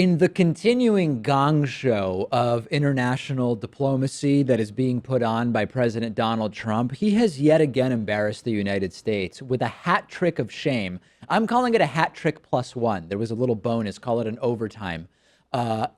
In the continuing gong show of international diplomacy that is being put on by President Donald Trump, he has yet again embarrassed the United States with a hat trick of shame. I'm calling it a hat trick plus one. There was a little bonus, call it an overtime,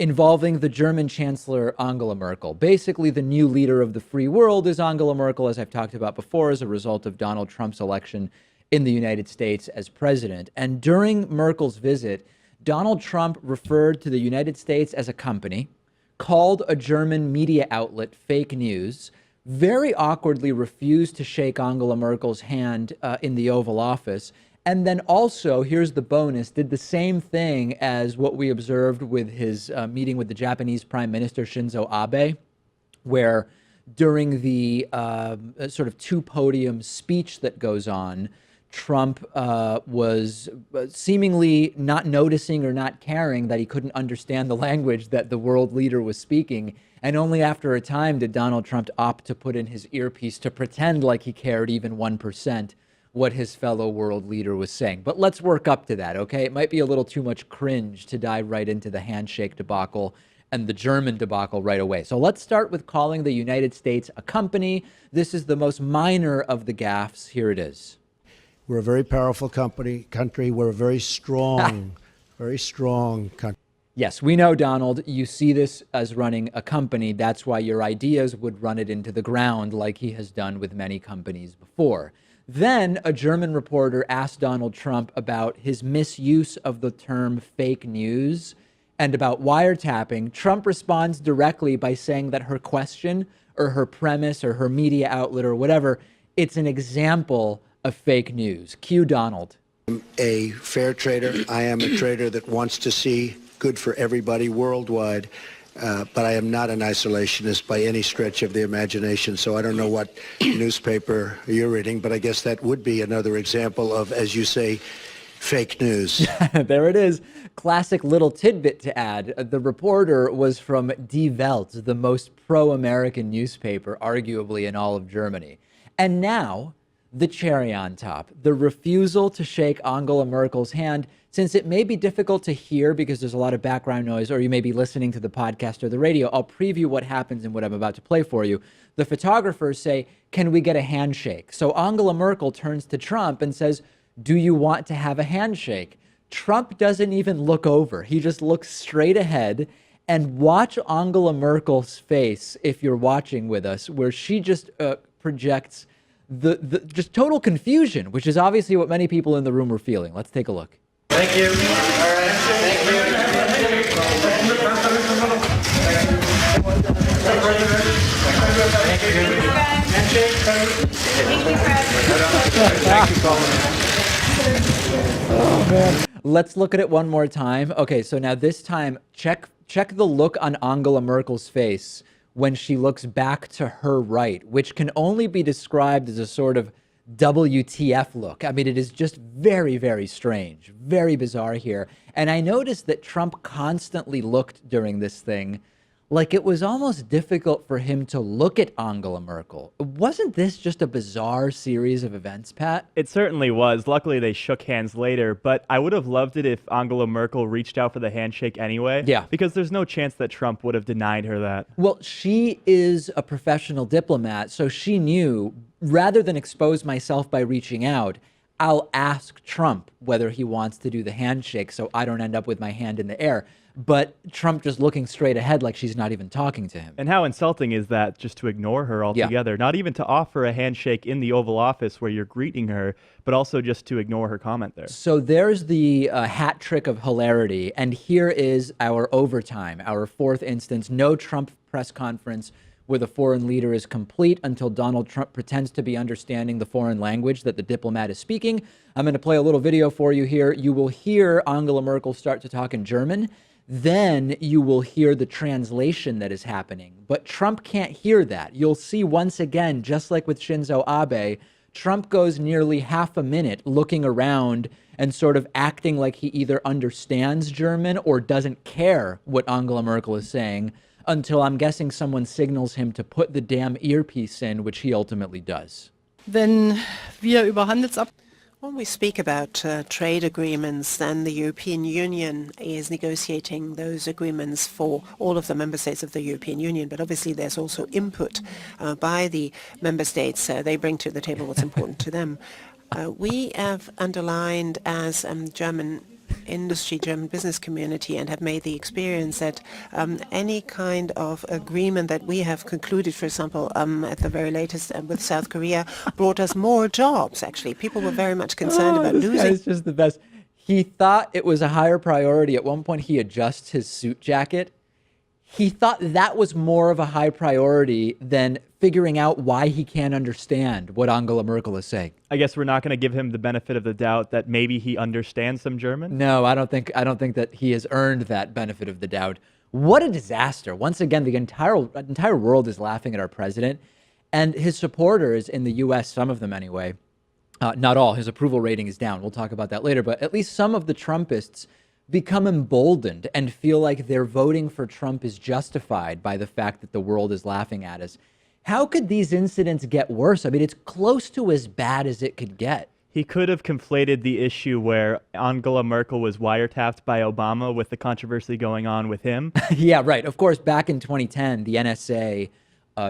involving the German Chancellor Angela Merkel. Basically, the new leader of the free world is Angela Merkel, as I've talked about before, as a result of Donald Trump's election in the United States as president. And during Merkel's visit, Donald Trump referred to the United States as a company, called a German media outlet fake news, very awkwardly refused to shake Angela Merkel's hand in the Oval Office, and then also, here's the bonus, did the same thing as what we observed with his meeting with the Japanese Prime Minister Shinzo Abe, where during the sort of two-podium speech that goes on, Trump was seemingly not noticing or not caring that he couldn't understand the language that the world leader was speaking. And only after a time did Donald Trump opt to put in his earpiece to pretend like he cared even 1% what his fellow world leader was saying. But let's work up to that, okay? It might be a little too much cringe to dive right into the handshake debacle and the German debacle right away. So let's start with calling the United States a company. This is the most minor of the gaffes. Here it is. We're a very powerful country. We're a very strong country. Yes, we know, Donald, you see this as running a company. That's why your ideas would run it into the ground like he has done with many companies before. Then a German reporter asked Donald Trump about his misuse of the term fake news and about wiretapping. Trump responds directly by saying that her question or her premise or her media outlet or whatever, it's an example of fake news. Cue Donald. I'm a fair trader. I am a trader that wants to see good for everybody worldwide, but I am not an isolationist by any stretch of the imagination. So I don't know what newspaper you're reading, but I guess that would be another example of, as you say, fake news. There it is. Classic little tidbit to add. The reporter was from Die Welt, the most pro-American newspaper, arguably in all of Germany. And now, the cherry on top, the refusal to shake Angela Merkel's hand. Since it may be difficult to hear because there's a lot of background noise, or you may be listening to the podcast or the radio, I'll preview what happens in what I'm about to play for you. The photographers say, can we get a handshake? So Angela Merkel turns to Trump and says, do you want to have a handshake? Trump doesn't even look over. He just looks straight ahead. And watch Angela Merkel's face, if you're watching with us, where she just projects the just total confusion, which is obviously what many people in the room were feeling. Let's take a look. Thank you. All right. Thank you. Oh, man. Let's look at it one more time. Okay, so now this time, check the look on Angela Merkel's face when she looks back to her right, which can only be described as a sort of WTF look. I mean, it is just very, very strange, very bizarre here. And I noticed that Trump constantly looked during this thing like it was almost difficult for him to look at Angela Merkel. Wasn't this just a bizarre series of events, Pat? It certainly was. Luckily, they shook hands later, but I would have loved it if Angela Merkel reached out for the handshake anyway. Yeah. Because there's no chance that Trump would have denied her that. Well, she is a professional diplomat, so she knew, rather than expose myself by reaching out, I'll ask Trump whether he wants to do the handshake so I don't end up with my hand in the air. But Trump just looking straight ahead like she's not even talking to him. And how insulting is that, just to ignore her altogether? Yeah. Not even to offer a handshake in the Oval Office where you're greeting her, but also just to ignore her comment there. So there's the hat trick of hilarity. And here is our overtime, our fourth instance. No Trump press conference with a foreign leader is complete until Donald Trump pretends to be understanding the foreign language that the diplomat is speaking. I'm going to play a little video for you here. You will hear Angela Merkel start to talk in German. Then you will hear the translation that is happening. But Trump can't hear that. You'll see once again, just like with Shinzo Abe, Trump goes nearly half a minute looking around and sort of acting like he either understands German or doesn't care what Angela Merkel is saying until I'm guessing someone signals him to put the damn earpiece in, which he ultimately does. Wenn wir über When we speak about trade agreements, then the European Union is negotiating those agreements for all of the member states of the European Union. But obviously, there's also input by the member states. They bring to the table what's important to them. We have underlined as German industry, German business community, and have made the experience that any kind of agreement that we have concluded, for example, at the very latest with South Korea, brought us more jobs, actually. People were very much concerned about this losing. guy's just the best. He thought it was a higher priority. At one point, he adjusts his suit jacket. He thought that was more of a high priority than figuring out why he can't understand what Angela Merkel is saying. I guess we're not going to give him the benefit of the doubt that maybe he understands some German. No, I don't think that he has earned that benefit of the doubt. What a disaster. Once again, the entire world is laughing at our president, and his supporters in the US, some of them anyway, not all, his approval rating is down. We'll talk about that later, but at least some of the Trumpists become emboldened and feel like their voting for Trump is justified by the fact that the world is laughing at us. How could these incidents get worse? I mean, it's close to as bad as it could get. He could have conflated the issue where Angela Merkel was wiretapped by Obama with the controversy going on with him. Yeah, right. Of course, back in 2010, the NSA,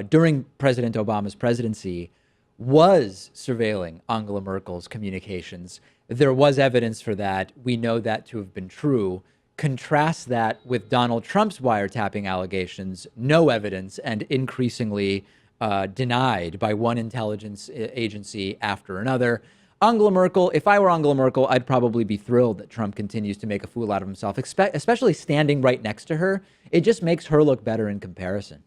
during President Obama's presidency, was surveilling Angela Merkel's communications. There was evidence for that. We know that to have been true. Contrast that with Donald Trump's wiretapping allegations, no evidence, and increasingly denied by one intelligence agency after another. Angela Merkel, if I were Angela Merkel, I'd probably be thrilled that Trump continues to make a fool out of himself, especially standing right next to her. It just makes her look better in comparison.